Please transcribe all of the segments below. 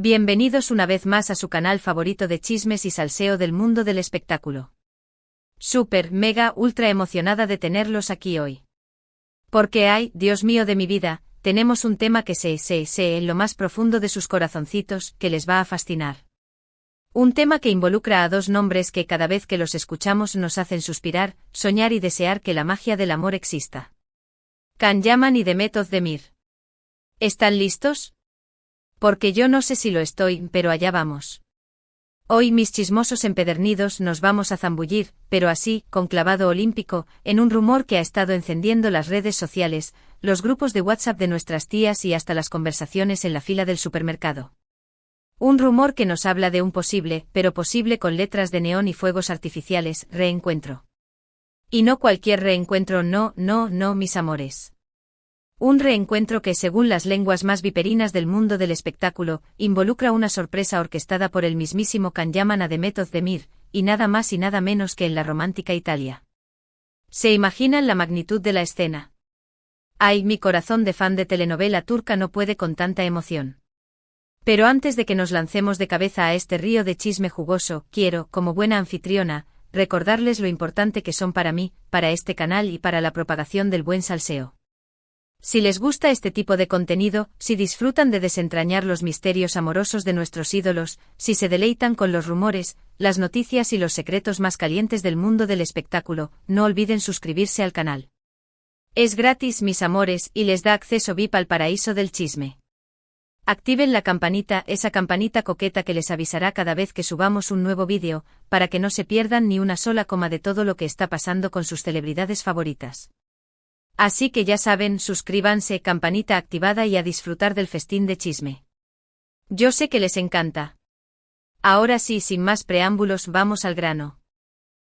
Bienvenidos una vez más a su canal favorito de chismes y salseo del mundo del espectáculo. Súper, mega, ultra emocionada de tenerlos aquí hoy. Porque Dios mío de mi vida, tenemos un tema que sé en lo más profundo de sus corazoncitos, que les va a fascinar. Un tema que involucra a dos nombres que cada vez que los escuchamos nos hacen suspirar, soñar y desear que la magia del amor exista. Can Yaman y Demet Özdemir. ¿Están listos? Porque yo no sé si lo estoy, pero allá vamos. Hoy mis chismosos empedernidos nos vamos a zambullir, pero así, con clavado olímpico, en un rumor que ha estado encendiendo las redes sociales, los grupos de WhatsApp de nuestras tías y hasta las conversaciones en la fila del supermercado. Un rumor que nos habla de un posible, pero posible con letras de neón y fuegos artificiales, reencuentro. Y no cualquier reencuentro, no, mis amores. Un reencuentro que, según las lenguas más viperinas del mundo del espectáculo, involucra una sorpresa orquestada por el mismísimo Can Yaman a Demet Özdemir, y nada más y nada menos que en la romántica Italia. ¿Se imaginan la magnitud de la escena? Ay, mi corazón de fan de telenovela turca no puede con tanta emoción. Pero antes de que nos lancemos de cabeza a este río de chisme jugoso, quiero, como buena anfitriona, recordarles lo importante que son para mí, para este canal y para la propagación del buen salseo. Si les gusta este tipo de contenido, si disfrutan de desentrañar los misterios amorosos de nuestros ídolos, si se deleitan con los rumores, las noticias y los secretos más calientes del mundo del espectáculo, no olviden suscribirse al canal. Es gratis, mis amores, y les da acceso VIP al paraíso del chisme. Activen la campanita, esa campanita coqueta que les avisará cada vez que subamos un nuevo vídeo, para que no se pierdan ni una sola coma de todo lo que está pasando con sus celebridades favoritas. Así que ya saben, suscríbanse, campanita activada y a disfrutar del festín de chisme. Yo sé que les encanta. Ahora sí, sin más preámbulos, vamos al grano.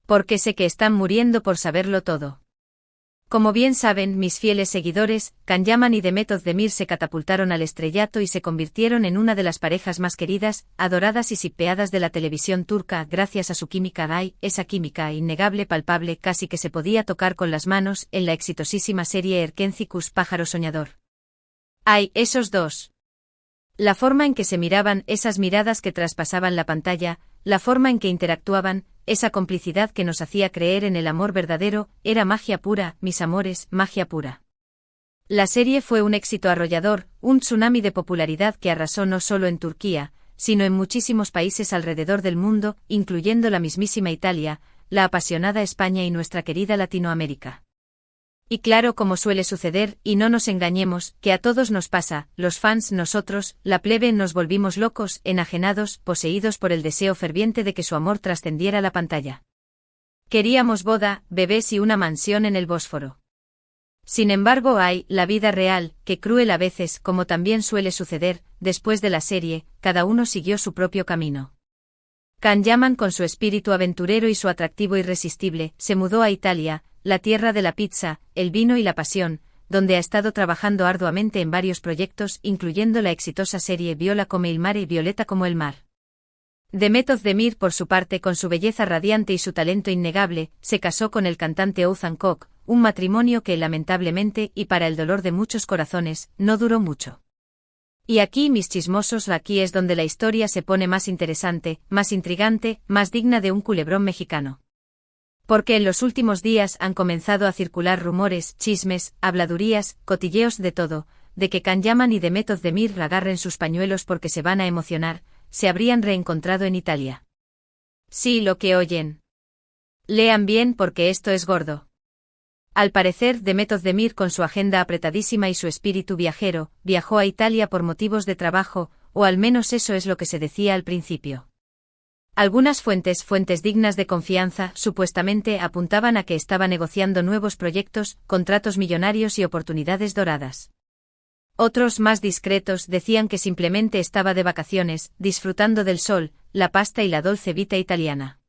Porque sé que están muriendo por saberlo todo. Como bien saben, mis fieles seguidores, Can Yaman y Demet Özdemir se catapultaron al estrellato y se convirtieron en una de las parejas más queridas, adoradas y shippeadas de la televisión turca gracias a su química esa química innegable, palpable, casi que se podía tocar con las manos, en la exitosísima serie Erkenci Pájaro Soñador. Esos dos. La forma en que se miraban, esas miradas que traspasaban la pantalla, la forma en que interactuaban, esa complicidad que nos hacía creer en el amor verdadero, era magia pura, mis amores, magia pura. La serie fue un éxito arrollador, un tsunami de popularidad que arrasó no solo en Turquía, sino en muchísimos países alrededor del mundo, incluyendo la mismísima Italia, la apasionada España y nuestra querida Latinoamérica. Y claro, como suele suceder, y no nos engañemos, que a todos nos pasa, los fans, nosotros, la plebe, nos volvimos locos, enajenados, poseídos por el deseo ferviente de que su amor trascendiera la pantalla. Queríamos boda, bebés y una mansión en el Bósforo. Sin embargo, la vida real, que cruel a veces, como también suele suceder, después de la serie, cada uno siguió su propio camino. Can Yaman, con su espíritu aventurero y su atractivo irresistible, se mudó a Italia, la tierra de la pizza, el vino y la pasión, donde ha estado trabajando arduamente en varios proyectos, incluyendo la exitosa serie Viola come il mare y Violeta como el mar. Demet Özdemir, por su parte, con su belleza radiante y su talento innegable, se casó con el cantante Oğuzhan Koç, un matrimonio que, lamentablemente, y para el dolor de muchos corazones, no duró mucho. Y aquí, mis chismosos, aquí es donde la historia se pone más interesante, más intrigante, más digna de un culebrón mexicano. Porque en los últimos días han comenzado a circular rumores, chismes, habladurías, cotilleos de todo, de que Can Yaman y Demet Özdemir agarren sus pañuelos porque se van a emocionar, se habrían reencontrado en Italia. Sí, lo que oyen. Lean bien porque esto es gordo. Al parecer, Demet Özdemir, con su agenda apretadísima y su espíritu viajero, viajó a Italia por motivos de trabajo, o al menos eso es lo que se decía al principio. Algunas fuentes dignas de confianza, supuestamente apuntaban a que estaba negociando nuevos proyectos, contratos millonarios y oportunidades doradas. Otros, más discretos, decían que simplemente estaba de vacaciones, disfrutando del sol, la pasta y la dolce vita italiana.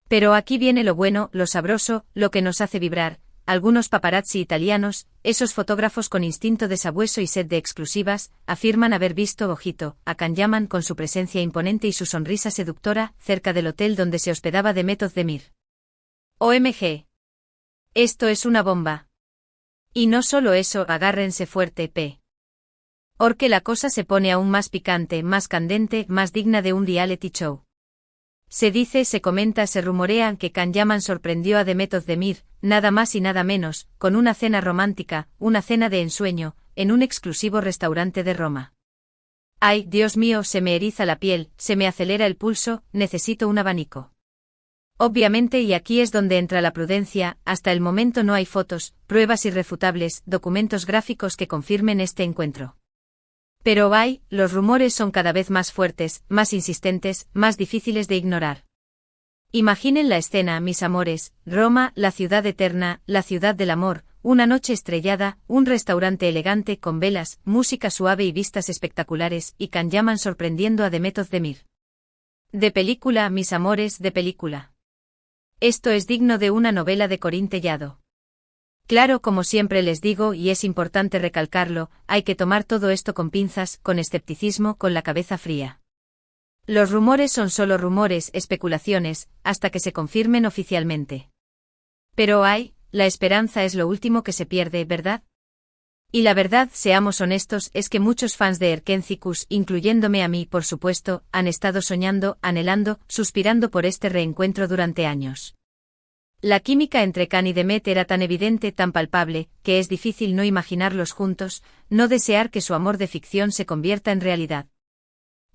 Pero aquí viene lo bueno, lo sabroso, lo que nos hace vibrar. Algunos paparazzi italianos, esos fotógrafos con instinto de sabueso y sed de exclusivas, afirman haber visto, ojito, a Can Yaman con su presencia imponente y su sonrisa seductora, cerca del hotel donde se hospedaba Demet Özdemir. OMG. Esto es una bomba. Y no solo eso, agárrense fuerte, Porque la cosa se pone aún más picante, más candente, más digna de un reality show. Se dice, se comenta, se rumorea que Can Yaman sorprendió a Demet Özdemir, nada más y nada menos, con una cena romántica, una cena de ensueño, en un exclusivo restaurante de Roma. Ay, Dios mío, se me eriza la piel, se me acelera el pulso, necesito un abanico. Obviamente, y aquí es donde entra la prudencia, hasta el momento no hay fotos, pruebas irrefutables, documentos gráficos que confirmen este encuentro. Pero los rumores son cada vez más fuertes, más insistentes, más difíciles de ignorar. Imaginen la escena, mis amores, Roma, la ciudad eterna, la ciudad del amor, una noche estrellada, un restaurante elegante con velas, música suave y vistas espectaculares, y Can Yaman sorprendiendo a Demet Özdemir. De película, mis amores, de película. Esto es digno de una novela de Corín Tellado. Claro, como siempre les digo, y es importante recalcarlo, hay que tomar todo esto con pinzas, con escepticismo, con la cabeza fría. Los rumores son solo rumores, especulaciones, hasta que se confirmen oficialmente. Pero la esperanza es lo último que se pierde, ¿verdad? Y la verdad, seamos honestos, es que muchos fans de Erkénthicus, incluyéndome a mí, por supuesto, han estado soñando, anhelando, suspirando por este reencuentro durante años. La química entre Can y Demet era tan evidente, tan palpable, que es difícil no imaginarlos juntos, no desear que su amor de ficción se convierta en realidad.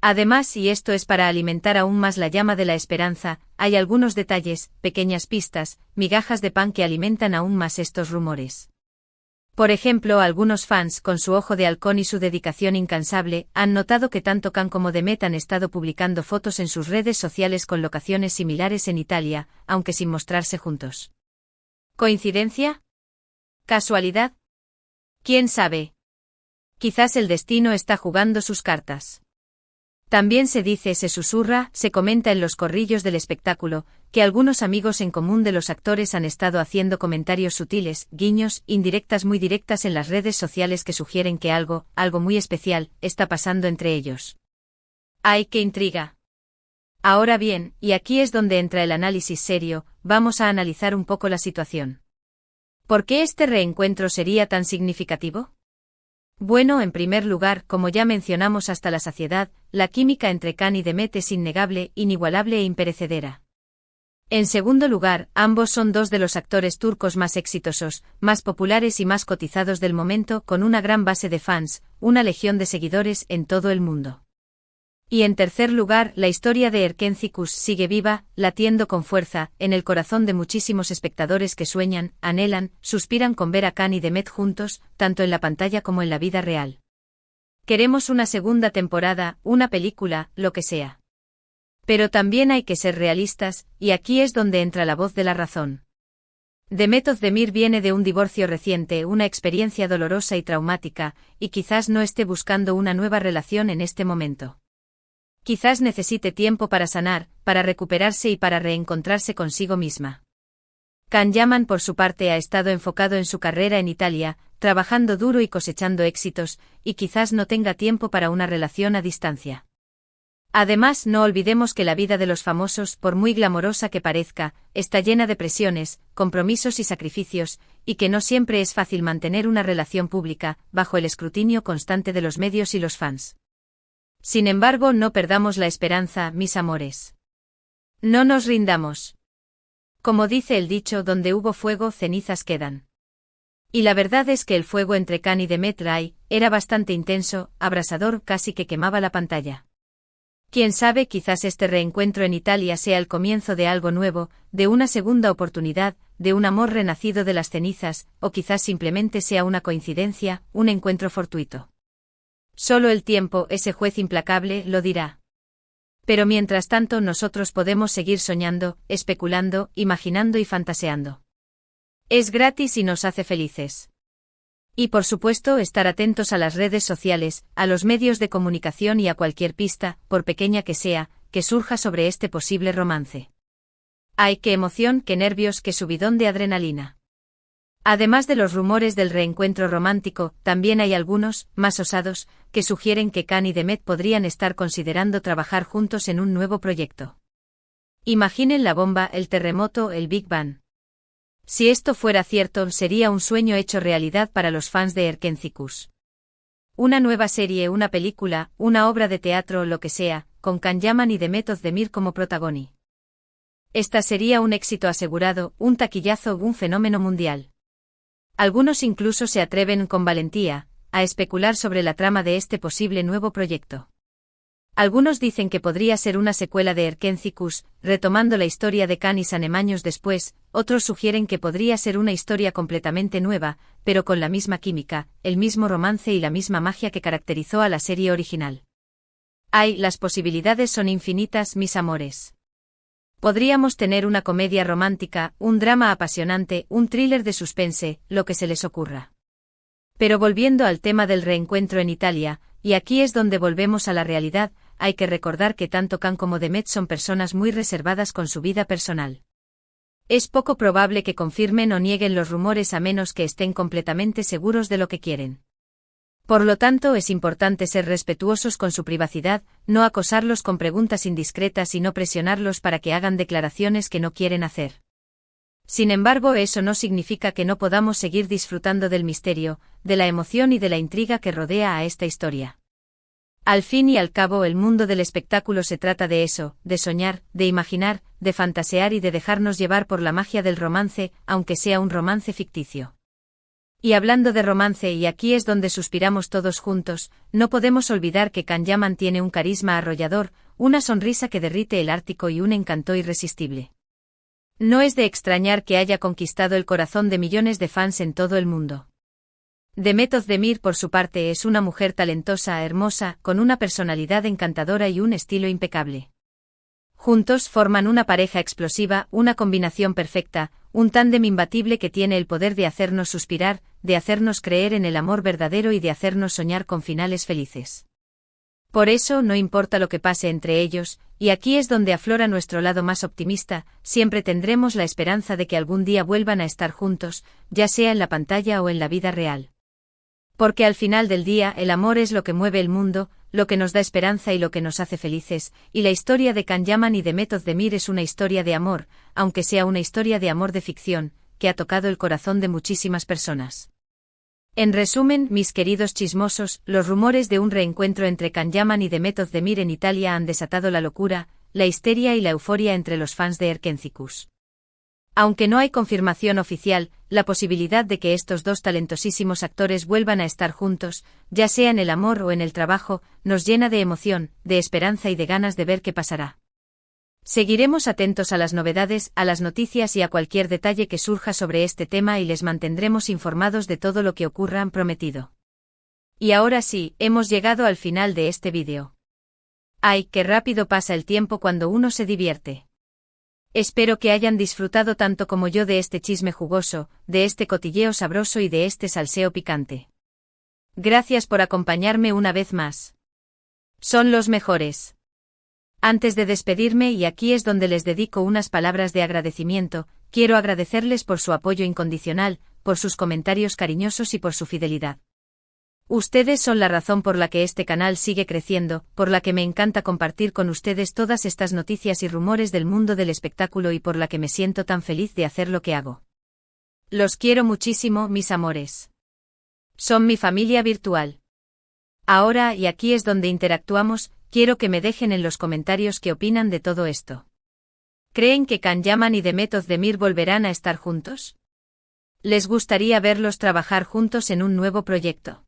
Además, y esto es para alimentar aún más la llama de la esperanza, hay algunos detalles, pequeñas pistas, migajas de pan que alimentan aún más estos rumores. Por ejemplo, algunos fans, con su ojo de halcón y su dedicación incansable, han notado que tanto Can como Demet han estado publicando fotos en sus redes sociales con locaciones similares en Italia, aunque sin mostrarse juntos. ¿Coincidencia? ¿Casualidad? ¿Quién sabe? Quizás el destino está jugando sus cartas. También se dice, se susurra, se comenta en los corrillos del espectáculo, que algunos amigos en común de los actores han estado haciendo comentarios sutiles, guiños, indirectas muy directas en las redes sociales que sugieren que algo muy especial, está pasando entre ellos. ¡Ay, qué intriga! Ahora bien, y aquí es donde entra el análisis serio, vamos a analizar un poco la situación. ¿Por qué este reencuentro sería tan significativo? Bueno, en primer lugar, como ya mencionamos hasta la saciedad, la química entre Can y Demet es innegable, inigualable e imperecedera. En segundo lugar, ambos son dos de los actores turcos más exitosos, más populares y más cotizados del momento, con una gran base de fans, una legión de seguidores en todo el mundo. Y en tercer lugar, la historia de Erkénthicus sigue viva, latiendo con fuerza, en el corazón de muchísimos espectadores que sueñan, anhelan, suspiran con ver a Can y Demet juntos, tanto en la pantalla como en la vida real. Queremos una segunda temporada, una película, lo que sea. Pero también hay que ser realistas, y aquí es donde entra la voz de la razón. Demet Özdemir viene de un divorcio reciente, una experiencia dolorosa y traumática, y quizás no esté buscando una nueva relación en este momento. Quizás necesite tiempo para sanar, para recuperarse y para reencontrarse consigo misma. Can Yaman, por su parte, ha estado enfocado en su carrera en Italia, trabajando duro y cosechando éxitos, y quizás no tenga tiempo para una relación a distancia. Además, no olvidemos que la vida de los famosos, por muy glamorosa que parezca, está llena de presiones, compromisos y sacrificios, y que no siempre es fácil mantener una relación pública, bajo el escrutinio constante de los medios y los fans. Sin embargo, no perdamos la esperanza, mis amores. No nos rindamos. Como dice el dicho, donde hubo fuego, cenizas quedan. Y la verdad es que el fuego entre Can y Demet era bastante intenso, abrasador, casi que quemaba la pantalla. Quién sabe, quizás este reencuentro en Italia sea el comienzo de algo nuevo, de una segunda oportunidad, de un amor renacido de las cenizas, o quizás simplemente sea una coincidencia, un encuentro fortuito. Solo el tiempo, ese juez implacable, lo dirá. Pero mientras tanto nosotros podemos seguir soñando, especulando, imaginando y fantaseando. Es gratis y nos hace felices. Y por supuesto estar atentos a las redes sociales, a los medios de comunicación y a cualquier pista, por pequeña que sea, que surja sobre este posible romance. ¡Ay, qué emoción, qué nervios, qué subidón de adrenalina! Además de los rumores del reencuentro romántico, también hay algunos, más osados, que sugieren que Can y Demet podrían estar considerando trabajar juntos en un nuevo proyecto. Imaginen la bomba, el terremoto, el Big Bang. Si esto fuera cierto, sería un sueño hecho realidad para los fans de Erkénthicus. Una nueva serie, una película, una obra de teatro, lo que sea, con Can Yaman y Demet Özdemir como protagoni. Esta sería un éxito asegurado, un taquillazo, un fenómeno mundial. Algunos incluso se atreven con valentía a especular sobre la trama de este posible nuevo proyecto. Algunos dicen que podría ser una secuela de Erkenzicus, retomando la historia de Can y Sanem años después, otros sugieren que podría ser una historia completamente nueva, pero con la misma química, el mismo romance y la misma magia que caracterizó a la serie original. Las posibilidades son infinitas, mis amores. Podríamos tener una comedia romántica, un drama apasionante, un thriller de suspense, lo que se les ocurra. Pero volviendo al tema del reencuentro en Italia, y aquí es donde volvemos a la realidad, hay que recordar que tanto Can como Demet son personas muy reservadas con su vida personal. Es poco probable que confirmen o nieguen los rumores a menos que estén completamente seguros de lo que quieren. Por lo tanto, es importante ser respetuosos con su privacidad, no acosarlos con preguntas indiscretas y no presionarlos para que hagan declaraciones que no quieren hacer. Sin embargo, eso no significa que no podamos seguir disfrutando del misterio, de la emoción y de la intriga que rodea a esta historia. Al fin y al cabo, el mundo del espectáculo se trata de eso, de soñar, de imaginar, de fantasear y de dejarnos llevar por la magia del romance, aunque sea un romance ficticio. Y hablando de romance, y aquí es donde suspiramos todos juntos, no podemos olvidar que Can Yaman tiene un carisma arrollador, una sonrisa que derrite el Ártico y un encanto irresistible. No es de extrañar que haya conquistado el corazón de millones de fans en todo el mundo. Demet Özdemir, por su parte, es una mujer talentosa, hermosa, con una personalidad encantadora y un estilo impecable. Juntos forman una pareja explosiva, una combinación perfecta, un tándem imbatible que tiene el poder de hacernos suspirar, de hacernos creer en el amor verdadero y de hacernos soñar con finales felices. Por eso, no importa lo que pase entre ellos, y aquí es donde aflora nuestro lado más optimista, siempre tendremos la esperanza de que algún día vuelvan a estar juntos, ya sea en la pantalla o en la vida real. Porque al final del día, el amor es lo que mueve el mundo, lo que nos da esperanza y lo que nos hace felices, y la historia de Can Yaman y Demet Özdemir es una historia de amor, aunque sea una historia de amor de ficción, que ha tocado el corazón de muchísimas personas. En resumen, mis queridos chismosos, los rumores de un reencuentro entre Can Yaman y Demet Özdemir en Italia han desatado la locura, la histeria y la euforia entre los fans de Erkenzicus. Aunque no hay confirmación oficial, la posibilidad de que estos dos talentosísimos actores vuelvan a estar juntos, ya sea en el amor o en el trabajo, nos llena de emoción, de esperanza y de ganas de ver qué pasará. Seguiremos atentos a las novedades, a las noticias y a cualquier detalle que surja sobre este tema y les mantendremos informados de todo lo que ocurra, han prometido. Y ahora sí, hemos llegado al final de este vídeo. ¡Ay, qué rápido pasa el tiempo cuando uno se divierte! Espero que hayan disfrutado tanto como yo de este chisme jugoso, de este cotilleo sabroso y de este salseo picante. Gracias por acompañarme una vez más. Son los mejores. Antes de despedirme, y aquí es donde les dedico unas palabras de agradecimiento, quiero agradecerles por su apoyo incondicional, por sus comentarios cariñosos y por su fidelidad. Ustedes son la razón por la que este canal sigue creciendo, por la que me encanta compartir con ustedes todas estas noticias y rumores del mundo del espectáculo y por la que me siento tan feliz de hacer lo que hago. Los quiero muchísimo, mis amores. Son mi familia virtual. Ahora, y aquí es donde interactuamos, quiero que me dejen en los comentarios qué opinan de todo esto. ¿Creen que Can Yaman y Demet Özdemir volverán a estar juntos? ¿Les gustaría verlos trabajar juntos en un nuevo proyecto?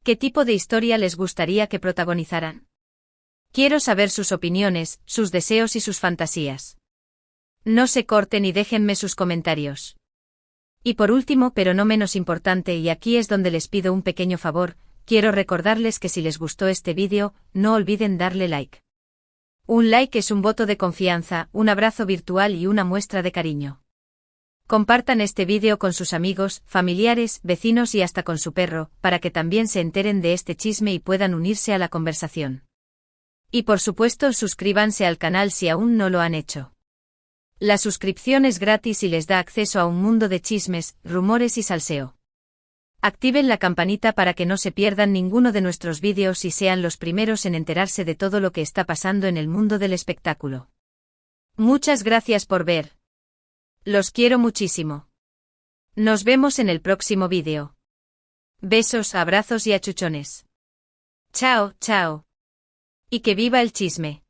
¿Qué tipo de historia les gustaría que protagonizaran? Quiero saber sus opiniones, sus deseos y sus fantasías. No se corten y déjenme sus comentarios. Y por último, pero no menos importante, y aquí es donde les pido un pequeño favor, quiero recordarles que si les gustó este vídeo, no olviden darle like. Un like es un voto de confianza, un abrazo virtual y una muestra de cariño. Compartan este vídeo con sus amigos, familiares, vecinos y hasta con su perro, para que también se enteren de este chisme y puedan unirse a la conversación. Y por supuesto, suscríbanse al canal si aún no lo han hecho. La suscripción es gratis y les da acceso a un mundo de chismes, rumores y salseo. Activen la campanita para que no se pierdan ninguno de nuestros vídeos y sean los primeros en enterarse de todo lo que está pasando en el mundo del espectáculo. Muchas gracias por ver. Los quiero muchísimo. Nos vemos en el próximo vídeo. Besos, abrazos y achuchones. Chao, chao. Y que viva el chisme.